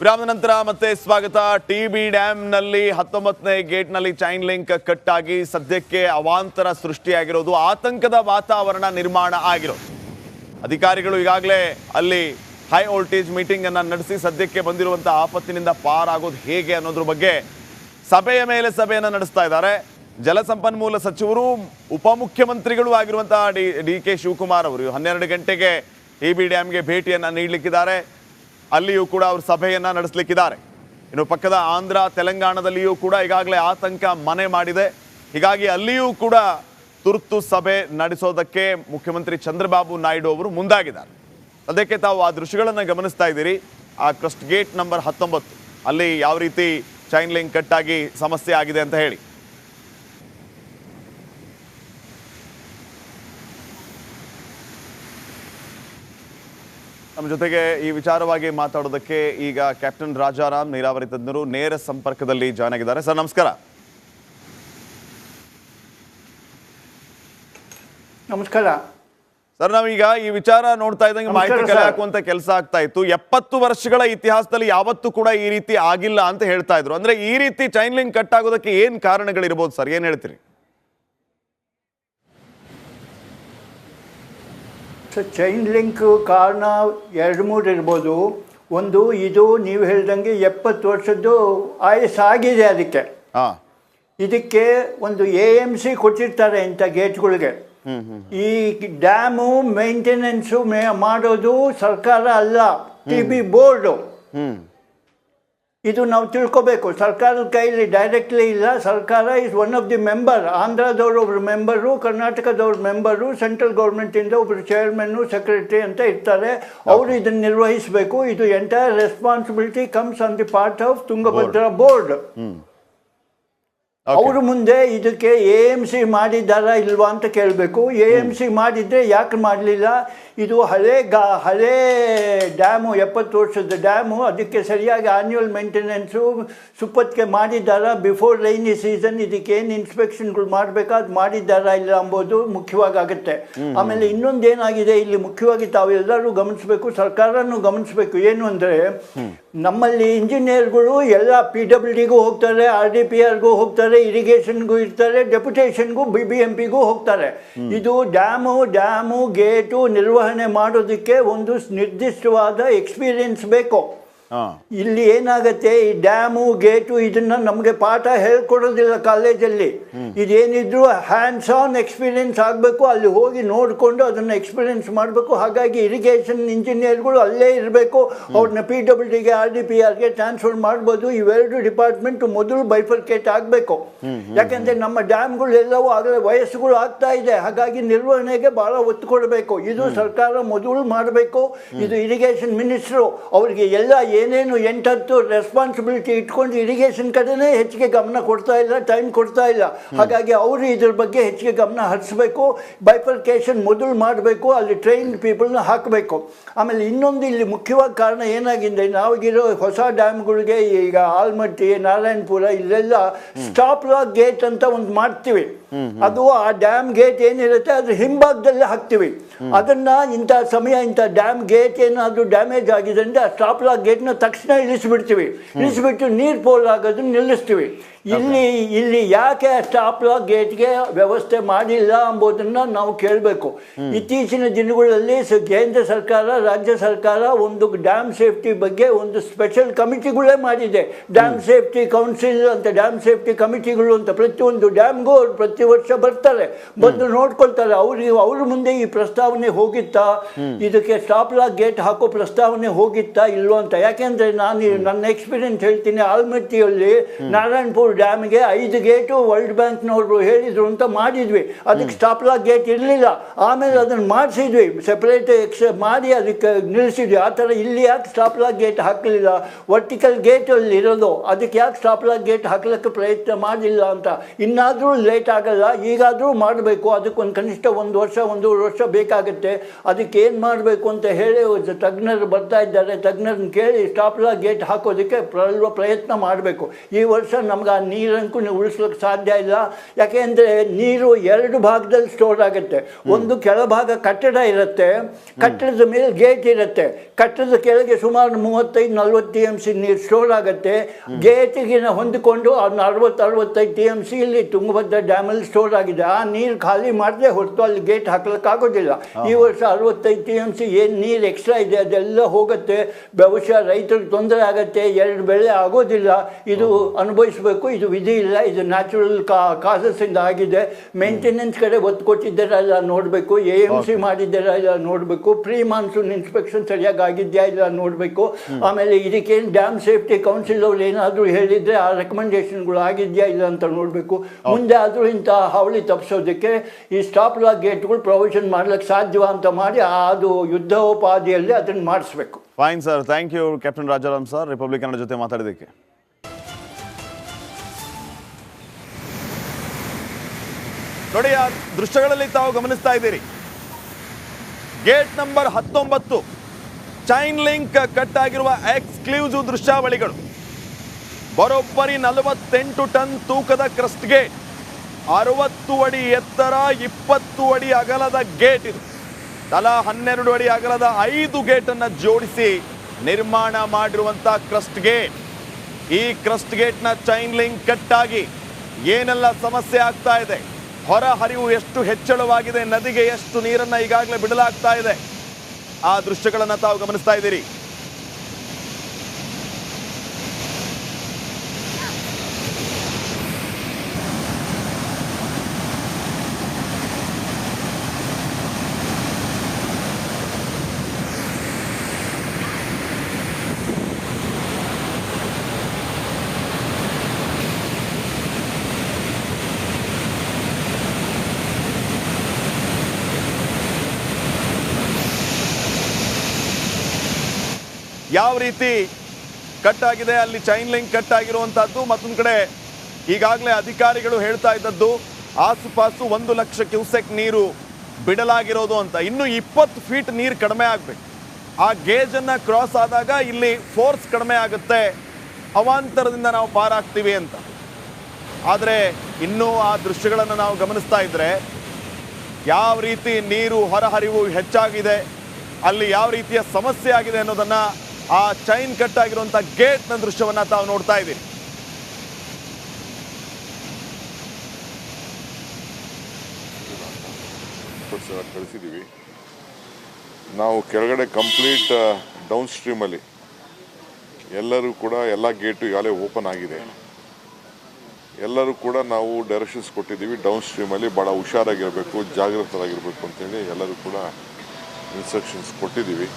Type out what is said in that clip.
ವಿರಾಮದ ನಂತರ ಮತ್ತೆ ಸ್ವಾಗತ. ಟಿಬಿ ಡ್ಯಾಂನಲ್ಲಿ 19ನೇ ಗೇಟ್ನಲ್ಲಿ ಚೈನ್ ಲಿಂಕ್ ಕಟ್ ಆಗಿ ಸದ್ಯಕ್ಕೆ ಅವಾಂತರ ಸೃಷ್ಟಿಯಾಗಿರೋದು, ಆತಂಕದ ವಾತಾವರಣ ನಿರ್ಮಾಣ ಆಗಿರೋದು. ಅಧಿಕಾರಿಗಳು ಈಗಾಗಲೇ ಅಲ್ಲಿ ಹೈ ವೋಲ್ಟೇಜ್ ಮೀಟಿಂಗ್ ಅನ್ನು ನಡೆಸಿ ಸದ್ಯಕ್ಕೆ ಬಂದಿರುವಂತಹ ಆಪತ್ತಿನಿಂದ ಪಾರಾಗೋದು ಹೇಗೆ ಅನ್ನೋದ್ರ ಬಗ್ಗೆ ಸಭೆಯ ಮೇಲೆ ಸಭೆಯನ್ನು ನಡೆಸ್ತಾ ಇದ್ದಾರೆ. ಜಲಸಂಪನ್ಮೂಲ ಸಚಿವರು ಉಪಮುಖ್ಯಮಂತ್ರಿಗಳು ಆಗಿರುವಂತಹ ಡಿ ಕೆ ಶಿವಕುಮಾರ್ ಅವರು 12 ಗಂಟೆಗೆ ಟಿಬಿ ಡ್ಯಾಂಗೆ ಭೇಟಿಯನ್ನು ನೀಡಲಿಕ್ಕಿದ್ದಾರೆ. ಅಲ್ಲಿಯೂ ಕೂಡ ಅವರು ಸಭೆಯನ್ನು ನಡೆಸಲಿಕ್ಕಿದ್ದಾರೆ. ಇನ್ನು ಪಕ್ಕದ ಆಂಧ್ರ ತೆಲಂಗಾಣದಲ್ಲಿಯೂ ಕೂಡ ಈಗಾಗಲೇ ಆತಂಕ ಮನೆ ಮಾಡಿದೆ. ಹೀಗಾಗಿ ಅಲ್ಲಿಯೂ ಕೂಡ ತುರ್ತು ಸಭೆ ನಡೆಸೋದಕ್ಕೆ ಮುಖ್ಯಮಂತ್ರಿ ಚಂದ್ರಬಾಬು ನಾಯ್ಡು ಅವರು ಮುಂದಾಗಿದ್ದಾರೆ. ಅದಕ್ಕೆ ತಾವು ಆ ದೃಶ್ಯಗಳನ್ನು ಗಮನಿಸ್ತಾ ಇದ್ದೀರಿ. ಆ ಕ್ರಸ್ಟ್ ಗೇಟ್ ನಂಬರ್ 19 ಅಲ್ಲಿ ಯಾವ ರೀತಿ ಚೈನ್ ಲಿಂಕ್ ಕಟ್ಟಾಗಿ ಸಮಸ್ಯೆ ಆಗಿದೆ ಅಂತ ಹೇಳಿ. ನಮ್ಮ ಜೊತೆಗೆ ಈ ವಿಚಾರವಾಗಿ ಮಾತಾಡೋದಕ್ಕೆ ಈಗ ಕ್ಯಾಪ್ಟನ್ ರಾಜಾರಾಮ್, ನೀರಾವರಿ ತಜ್ಞರು, ನೇರ ಸಂಪರ್ಕದಲ್ಲಿ ಜಾಯ್ನ್ ಆಗಿದ್ದಾರೆ. ಸರ್ ನಮಸ್ಕಾರ. ನಮಸ್ಕಾರ ಸರ್. ನಾವೀಗ ಈ ವಿಚಾರ ನೋಡ್ತಾ ಇದ್ದಂಗೆ ಮಾಹಿತಿ ಕಲೆ ಹಾಕುವಂತ ಕೆಲಸ ಆಗ್ತಾ ಇತ್ತು. 70 ವರ್ಷಗಳ ಇತಿಹಾಸದಲ್ಲಿ ಯಾವತ್ತೂ ಕೂಡ ಈ ರೀತಿ ಆಗಿಲ್ಲ ಅಂತ ಹೇಳ್ತಾ ಇದ್ರು. ಅಂದ್ರೆ ಈ ರೀತಿ ಚೈನ್ ಲಿಂಕ್ ಕಟ್ ಆಗೋದಕ್ಕೆ ಏನ್ ಕಾರಣಗಳಿರ್ಬೋದು ಸರ್, ಏನ್ ಹೇಳ್ತೀರಿ? ಚೈನ್ ಲಿಂಕ್ ಕಾರಣ 2-3 ಇರ್ಬೋದು. ಒಂದು, ಇದು ನೀವು ಹೇಳ್ದಂಗೆ 70 ವರ್ಷದ್ದು ಆಗಿದೆ. ಇದಕ್ಕೆ ಒಂದು AMC ಕೊಟ್ಟಿರ್ತಾರೆ ಇಂಥ ಗೇಟ್ಗಳಿಗೆ. ಈ ಡ್ಯಾಮು ಮೇಂಟೆನೆನ್ಸು ಮಾಡೋದು ಸರ್ಕಾರ ಅಲ್ಲ, TB ಬೋರ್ಡು. ಇದು ನಾವು ತಿಳ್ಕೋಬೇಕು. ಸರ್ಕಾರದ ಕೈಲಿ ಡೈರೆಕ್ಟ್ಲಿ ಇಲ್ಲ. ಸರ್ಕಾರ is one of the member. ಆಂಧ್ರದವರು ಒಬ್ರು ಮೆಂಬರು, ಕರ್ನಾಟಕದವ್ರ ಮೆಂಬರು, ಸೆಂಟ್ರಲ್ ಗೌರ್ಮೆಂಟಿಂದ ಒಬ್ಬರು ಚೇರ್ಮನ್ನು, ಸೆಕ್ರೆಟರಿ ಅಂತ ಇರ್ತಾರೆ. ಅವರು ಇದನ್ನು ನಿರ್ವಹಿಸಬೇಕು. ಇದು entire responsibility comes on the part of Tungabhadra board. ಅವರು ಮುಂದೆ ಇದಕ್ಕೆ AMC ಮಾಡಿದ್ದಾರಾ ಇಲ್ವಾ ಅಂತ ಕೇಳಬೇಕು. AMC ಮಾಡಿದರೆ ಯಾಕೆ ಮಾಡಲಿಲ್ಲ? ಇದು ಹಳೇ ಡ್ಯಾಮು, 70 ವರ್ಷದ ಡ್ಯಾಮು. ಅದಕ್ಕೆ ಸರಿಯಾಗಿ ಆನ್ಯುವಲ್ ಮೇಂಟೆನೆನ್ಸು ಸುಪ್ಪತ್ತಿಗೆ ಮಾಡಿದ್ದಾರಾ? ಬಿಫೋರ್ ರೈನಿ ಸೀಸನ್ ಇದಕ್ಕೆ ಏನು ಇನ್ಸ್ಪೆಕ್ಷನ್ಗಳು ಮಾಡಬೇಕಾ ಅದು ಮಾಡಿದ್ದಾರಾ ಇಲ್ಲ ಅಂಬೋದು ಮುಖ್ಯವಾಗಿ ಆಗುತ್ತೆ. ಆಮೇಲೆ ಇನ್ನೊಂದೇನಾಗಿದೆ ಇಲ್ಲಿ ಮುಖ್ಯವಾಗಿ ತಾವೆಲ್ಲರೂ ಗಮನಿಸಬೇಕು, ಸರ್ಕಾರನೂ ಗಮನಿಸಬೇಕು. ಏನು ಅಂದರೆ, ನಮ್ಮಲ್ಲಿ ಇಂಜಿನಿಯರ್ಗಳು ಎಲ್ಲ PWDಗೂ ಹೋಗ್ತಾರೆ, RDPRಗೂ ಹೋಗ್ತಾರೆ, ಇರಿಗೇಷನ್ಗೂ ಇರ್ತಾರೆ, ಡೆಪ್ಯುಟೇಷನ್ಗೂ BBMPಗೂ ಹೋಗ್ತಾರೆ. ಇದು ಡ್ಯಾಮು ಗೇಟು ನಿರ್ವಹಣೆ ಮಾಡೋದಕ್ಕೆ ಒಂದು ನಿರ್ದಿಷ್ಟವಾದ ಎಕ್ಸ್ಪೀರಿಯನ್ಸ್ ಬೇಕು. ಇಲ್ಲಿ ಏನಾಗತ್ತೆ, ಈ ಡ್ಯಾಮು ಗೇಟು ಇದನ್ನ ನಮಗೆ ಪಾಠ ಹೇಳ್ಕೊಡೋದಿಲ್ಲ ಕಾಲೇಜಲ್ಲಿ. ಇದೇನಿದ್ರು ಹ್ಯಾಂಡ್ಸ್ ಆನ್ ಎಕ್ಸ್ಪೀರಿಯನ್ಸ್ ಆಗಬೇಕು. ಅಲ್ಲಿ ಹೋಗಿ ನೋಡಿಕೊಂಡು ಅದನ್ನು ಎಕ್ಸ್ಪೀರಿಯನ್ಸ್ ಮಾಡಬೇಕು. ಹಾಗಾಗಿ ಇರಿಗೇಷನ್ ಇಂಜಿನಿಯರ್ಗಳು ಅಲ್ಲೇ ಇರಬೇಕು. ಅವ್ರನ್ನ PWDಗೆ RDPRಗೆ ಟ್ರಾನ್ಸ್ಫರ್ ಮಾಡ್ಬೋದು. ಇವೆರಡು ಡಿಪಾರ್ಟ್ಮೆಂಟ್ ಮೊದಲು ಬೈಫರ್ಕೇಟ್ ಆಗಬೇಕು. ಯಾಕೆಂದರೆ ನಮ್ಮ ಡ್ಯಾಮ್ಗಳು ಎಲ್ಲವೂ ಆಗಲೇ ವಯಸ್ಸುಗಳು ಆಗ್ತಾ ಇದೆ. ಹಾಗಾಗಿ ನಿರ್ವಹಣೆಗೆ ಭಾಳ ಒತ್ತು ಕೊಡಬೇಕು. ಇದು ಸರ್ಕಾರ ಮೊದಲು ಮಾಡಬೇಕು. ಇದು ಇರಿಗೇಷನ್ ಮಿನಿಸ್ಟ್ರು ಅವರಿಗೆ ಎಲ್ಲ ಏನೇನು 8-10 ರೆಸ್ಪಾನ್ಸಿಬಿಲಿಟಿ ಇಟ್ಕೊಂಡು ಇರಿಗೇಷನ್ ಕಡೆನೇ ಹೆಚ್ಚಿಗೆ ಗಮನ ಕೊಡ್ತಾ ಇಲ್ಲ, ಟೈಮ್ ಕೊಡ್ತಾ ಇಲ್ಲ. ಹಾಗಾಗಿ ಅವರು ಇದ್ರ ಬಗ್ಗೆ ಹೆಚ್ಚಿಗೆ ಗಮನ ಹರಿಸಬೇಕು. ಬೈಫರ್ಕೇಷನ್ ಮೊದಲು ಮಾಡಬೇಕು. ಅಲ್ಲಿ ಟ್ರೈನ್ಡ್ ಪೀಪಲ್ನ ಹಾಕಬೇಕು. ಆಮೇಲೆ ಇನ್ನೊಂದು ಇಲ್ಲಿ ಮುಖ್ಯವಾದ ಕಾರಣ ಏನಾಗಿದೆ, ನಾವಿಗಿರೋ ಹೊಸ ಡ್ಯಾಮ್ಗಳಿಗೆ ಈಗ ಆಲ್ಮಟ್ಟಿ, ನಾರಾಯಣಪುರ ಇಲ್ಲೆಲ್ಲ ಸ್ಟಾಪ್ ಲಾಕ್ ಗೇಟ್ ಅಂತ ಒಂದು ಮಾಡ್ತೀವಿ. ಅದು ಆ ಡ್ಯಾಮ್ ಗೇಟ್ ಏನಿರುತ್ತೆ ಅದ್ರ ಹಿಂಭಾಗದಲ್ಲೇ ಹಾಕ್ತೀವಿ. ಅದನ್ನ ಇಂಥ ಸಮಯ ಇಂಥ ಡ್ಯಾಮ್ ಗೇಟ್ ಏನಾದರೂ ಡ್ಯಾಮೇಜ್ ಆಗಿದೆ ಅಂದರೆ ಆ ಸ್ಟಾಪ್ ಲಾಕ್ ಗೇಟ್ನ ತಕ್ಷಣ ಇಳಿಸ್ಬಿಟ್ಟು ನೀರು ಪೋಲ್ ಆಗೋದನ್ನ ನಿಲ್ಲಿಸ್ತೀವಿ. ಇಲ್ಲಿ ಯಾಕೆ ಸ್ಟಾಪ್ ಲಾಕ್ ಗೇಟ್ಗೆ ವ್ಯವಸ್ಥೆ ಮಾಡಿಲ್ಲ ಎಂಬುದನ್ನು ನಾವು ಕೇಳಬೇಕು. ಇತ್ತೀಚಿನ ದಿನಗಳಲ್ಲಿ ಕೇಂದ್ರ ಸರ್ಕಾರ, ರಾಜ್ಯ ಸರ್ಕಾರ ಒಂದು ಡ್ಯಾಮ್ ಸೇಫ್ಟಿ ಬಗ್ಗೆ ಒಂದು ಸ್ಪೆಷಲ್ ಕಮಿಟಿಗಳೇ ಮಾಡಿದೆ. ಡ್ಯಾಮ್ ಸೇಫ್ಟಿ ಕೌನ್ಸಿಲ್ ಅಂತ, ಡ್ಯಾಮ್ ಸೇಫ್ಟಿ ಕಮಿಟಿಗಳು ಅಂತ. ಪ್ರತಿಯೊಂದು ಡ್ಯಾಮ್ಗೂ ಅವ್ರು ಪ್ರತಿ ವರ್ಷ ಬರ್ತಾರೆ, ಬಂದು ನೋಡ್ಕೊಳ್ತಾರೆ. ಅವ್ರ ಮುಂದೆ ಈ ಪ್ರಸ್ತಾವನೆ ಹೋಗಿತ್ತಾ, ಇದಕ್ಕೆ ಸ್ಟಾಪ್ ಲಾಕ್ ಗೇಟ್ ಹಾಕೋ ಪ್ರಸ್ತಾವನೆ ಹೋಗಿತ್ತಾ ಇಲ್ವೋ ಅಂತ. ಯಾಕೆಂದ್ರೆ ನಾನು ನನ್ನ ಎಕ್ಸ್ಪೀರಿಯನ್ಸ್ ಹೇಳ್ತೀನಿ. ಆಲ್ಮಟ್ಟಿಯಲ್ಲಿ ನಾರಾಯಣಪುರ ಡ್ಯಾಮ್ಗೆ 5 ಗೇಟು ವರ್ಲ್ಡ್ ಬ್ಯಾಂಕ್ನವರು ಹೇಳಿದ್ರು ಅಂತ ಮಾಡಿದ್ವಿ. ಅದಕ್ಕೆ ಸ್ಟಾಪ್ ಲಾಕ್ ಗೇಟ್ ಇರಲಿಲ್ಲ. ಆಮೇಲೆ ಅದನ್ನು ಮಾಡಿಸಿದ್ವಿ, ಸೆಪರೇಟ್ ಮಾಡಿ ಅದಕ್ಕೆ ನಿಲ್ಲಿಸಿದ್ವಿ. ಆ ಥರ ಇಲ್ಲಿ ಯಾಕೆ ಸ್ಟಾಪ್ ಲಾಕ್ ಗೇಟ್ ಹಾಕಲಿಲ್ಲ? ವರ್ಟಿಕಲ್ ಗೇಟಲ್ಲಿ ಇರೋದು, ಅದಕ್ಕೆ ಯಾಕೆ ಸ್ಟಾಪ್ ಲಾಕ್ ಗೇಟ್ ಹಾಕ್ಲಿಕ್ಕೆ ಪ್ರಯತ್ನ ಮಾಡಲಿಲ್ಲ ಅಂತ. ಇನ್ನಾದರೂ ಲೇಟ್ ಆಗ ಆಗಲ್ಲ. ಈಗಾದರೂ ಮಾಡಬೇಕು. ಅದಕ್ಕೊಂದು ಕನಿಷ್ಠ 1 ವರ್ಷ 1.5 ವರ್ಷ ಬೇಕಾಗುತ್ತೆ. ಅದಕ್ಕೆ ಏನು ಮಾಡಬೇಕು ಅಂತ ಹೇಳಿ ತಜ್ಞರು ಬರ್ತಾ ಇದ್ದಾರೆ. ತಜ್ಞರನ್ನ ಕೇಳಿ ಸ್ಟಾಪ್ ಲಾ ಗೇಟ್ ಹಾಕೋದಕ್ಕೆ ಪ್ರಯತ್ನ ಮಾಡಬೇಕು. ಈ ವರ್ಷ ನಮ್ಗೆ ಆ ನೀರಂಕೂ ಉಳಿಸ್ಲಿಕ್ಕೆ ಸಾಧ್ಯ ಇಲ್ಲ. ಯಾಕೆಂದರೆ ನೀರು 2 ಭಾಗದಲ್ಲಿ ಸ್ಟೋರ್ ಆಗುತ್ತೆ. ಒಂದು ಕೆಳಭಾಗ ಕಟ್ಟಡ ಇರುತ್ತೆ, ಕಟ್ಟಡದ ಮೇಲೆ ಗೇಟ್ ಇರುತ್ತೆ. ಕಟ್ಟಡದ ಕೆಳಗೆ ಸುಮಾರು 35-40 TMC ನೀರು ಸ್ಟೋರ್ ಆಗುತ್ತೆ. ಗೇಟಿಗೆ ಹೊಂದಿಕೊಂಡು 40-65 TMC ಇಲ್ಲಿ ತುಂಗಭದ್ರಾ ಡ್ಯಾಮಲ್ಲಿ ಸ್ಟೋರ್ ಆಗಿದೆ. ಆ ನೀರು ಖಾಲಿ ಮಾಡದೆ ಹೊರತು ಅಲ್ಲಿ ಗೇಟ್ ಹಾಕ್ಲಿಕ್ಕಾಗೋದಿಲ್ಲ. ಈ ವರ್ಷ 65 TMC ಏನು ನೀರು ಎಕ್ಸ್ಟ್ರಾ ಇದೆ ಅದೆಲ್ಲ ಹೋಗುತ್ತೆ. ಬಹುಶಃ ರೈತರಿಗೆ ತೊಂದರೆ ಆಗುತ್ತೆ, 2 ಬೆಳೆ ಆಗೋದಿಲ್ಲ. ಇದು ಅನುಭವಿಸಬೇಕು. ಇದು ವಿಧಿ ಇಲ್ಲ, ಇದು ನ್ಯಾಚುರಲ್ ಕಾಸಸ್ಸಿಂದ ಆಗಿದೆ. ಮೇಂಟೆನೆನ್ಸ್ ಕಡೆ ಒತ್ತು ಕೊಟ್ಟಿದ್ದೀರಾ ಇಲ್ಲ ನೋಡಬೇಕು, AMC ಮಾಡಿದ್ದೀರಾ ಇಲ್ಲ ನೋಡಬೇಕು, ಪ್ರೀ ಮಾನ್ಸೂನ್ ಇನ್ಸ್ಪೆಕ್ಷನ್ ಸರಿಯಾಗಿ ಆಗಿದೆಯಾ ಇಲ್ಲ ನೋಡಬೇಕು. ಆಮೇಲೆ ಇದಕ್ಕೇನು ಡ್ಯಾಮ್ ಸೇಫ್ಟಿ ಕೌನ್ಸಿಲ್ ಅವ್ರು ಏನಾದರೂ ಹೇಳಿದರೆ ಆ ರೆಕಮೆಂಡೇಶನ್ಗಳು ಆಗಿದೆಯಾ ಇಲ್ಲ ಅಂತ ನೋಡಬೇಕು. ಮುಂದೆ ಆದರೂ ಇಂಥ ಹಾವಳಿ ತಪ್ಪಿಸೋದಕ್ಕೆ ಈ ಸ್ಟಾಪ್ ಲಾ ಗೇಟ್ಗಳು ಪ್ರೊವಿಷನ್ ಮಾಡ್ಲಿಕ್ಕೆ ಸಾಧ್ಯವ ಅಂತ ಮಾಡಿ ಅದು ಯುದ್ಧೋಪಾದಿಯಲ್ಲಿ ಅದನ್ನು ಮಾಡಿಸ್ಬೇಕು. Fine sir, thank you captain Rajaram sir, republic Kannada ಜೊತೆ ಮಾತಾಡಿದ್ದಕ್ಕೆ. ನೋಡಿ, ಆ ದೃಶ್ಯಗಳಲ್ಲಿ ತಾವು ಗಮನಿಸ್ತಾ ಇದ್ದೀರಿ. Gate number 19 chain link cut ಆಗಿರುವ ಎಕ್ಸ್ಕ್ಲೂಸಿವ್ ದೃಶ್ಯಾವಳಿಗಳು. ಬರೋಬ್ಬರಿ 48 ಟನ್ ತೂಕದ ಕ್ರಸ್ಟ್ ಗೇಟ್, 60 ಅಡಿ ಎತ್ತರ, 20 ಅಡಿ ಅಗಲದ ಗೇಟ್. ಇದು ತಲಾ 12 ಅಡಿ ಅಗಲದ 5 ಗೇಟನ್ನು ಜೋಡಿಸಿ ನಿರ್ಮಾಣ ಮಾಡಿರುವಂಥ ಕ್ರಸ್ಟ್ ಗೇಟ್. ಈ ಕ್ರಸ್ಟ್ ಗೇಟ್ನ ಚೈನ್ ಲಿಂಕ್ ಕಟ್ ಆಗಿ ಏನೆಲ್ಲ ಸಮಸ್ಯೆ ಆಗ್ತಾ ಇದೆ, ಹೊರ ಹರಿವು ಎಷ್ಟು ಹೆಚ್ಚಳವಾಗಿದೆ, ನದಿಗೆ ಎಷ್ಟು ನೀರನ್ನು ಈಗಾಗಲೇ ಬಿಡಲಾಗ್ತಾ ಇದೆ, ಆ ದೃಶ್ಯಗಳನ್ನು ತಾವು ಗಮನಿಸ್ತಾ ಇದ್ದೀರಿ. ಯಾವ ರೀತಿ ಕಟ್ ಆಗಿದೆ, ಅಲ್ಲಿ ಚೈನ್ ಲಿಂಕ್ ಕಟ್ ಆಗಿರುವಂತಹದ್ದು. ಮತ್ತೊಂದು ಕಡೆ ಈಗಾಗಲೇ ಅಧಿಕಾರಿಗಳು ಹೇಳ್ತಾ ಇದ್ದದ್ದು ಆಸುಪಾಸು 1 ಲಕ್ಷ ಕ್ಯೂಸೆಕ್ ನೀರು ಬಿಡಲಾಗಿರೋದು ಅಂತ. ಇನ್ನು 20 ಫೀಟ್ ನೀರು ಕಡಿಮೆ ಆಗಬೇಕು. ಆ ಗೇಜನ್ನು ಕ್ರಾಸ್ ಆದಾಗ ಇಲ್ಲಿ ಫೋರ್ಸ್ ಕಡಿಮೆ ಆಗುತ್ತೆ, ಅವಾಂತರದಿಂದ ನಾವು ಪಾರಾಗ್ತೀವಿ ಅಂತ. ಆದರೆ ಇನ್ನೂ ಆ ದೃಶ್ಯಗಳನ್ನು ನಾವು ಗಮನಿಸ್ತಾ ಇದ್ರೆ ಯಾವ ರೀತಿ ನೀರು ಹೊರಹರಿವು ಹೆಚ್ಚಾಗಿದೆ, ಅಲ್ಲಿ ಯಾವ ರೀತಿಯ ಸಮಸ್ಯೆ ಆಗಿದೆ ಅನ್ನೋದನ್ನ ಆ ಚೈನ್ ಕಟ್ ಆಗಿರುವಂಥ ಗೇಟ್ನ ದೃಶ್ಯವನ್ನ ತಾವು ನೋಡ್ತಾ ಇದ್ದೀರಿ. ಕಳಿಸಿದ್ದೀವಿ ನಾವು ಕೆಳಗಡೆ ಕಂಪ್ಲೀಟ್ ಡೌನ್ ಸ್ಟ್ರೀಮಲ್ಲಿ ಎಲ್ಲರೂ ಕೂಡ ಎಲ್ಲ ಗೇಟು ಈಗಾಗಲೇ ಓಪನ್ ಆಗಿದೆ. ಎಲ್ಲರೂ ಕೂಡ ನಾವು ಡೈರೆಕ್ಷನ್ಸ್ ಕೊಟ್ಟಿದ್ದೀವಿ. ಡೌನ್ ಸ್ಟ್ರೀಮಲ್ಲಿ ಭಾಳ ಹುಷಾರಾಗಿರಬೇಕು, ಜಾಗೃತರಾಗಿರಬೇಕು ಅಂತೇಳಿ ಎಲ್ಲರೂ ಕೂಡ ಇನ್ಸ್ಟ್ರಕ್ಷನ್ಸ್ ಕೊಟ್ಟಿದ್ದೀವಿ.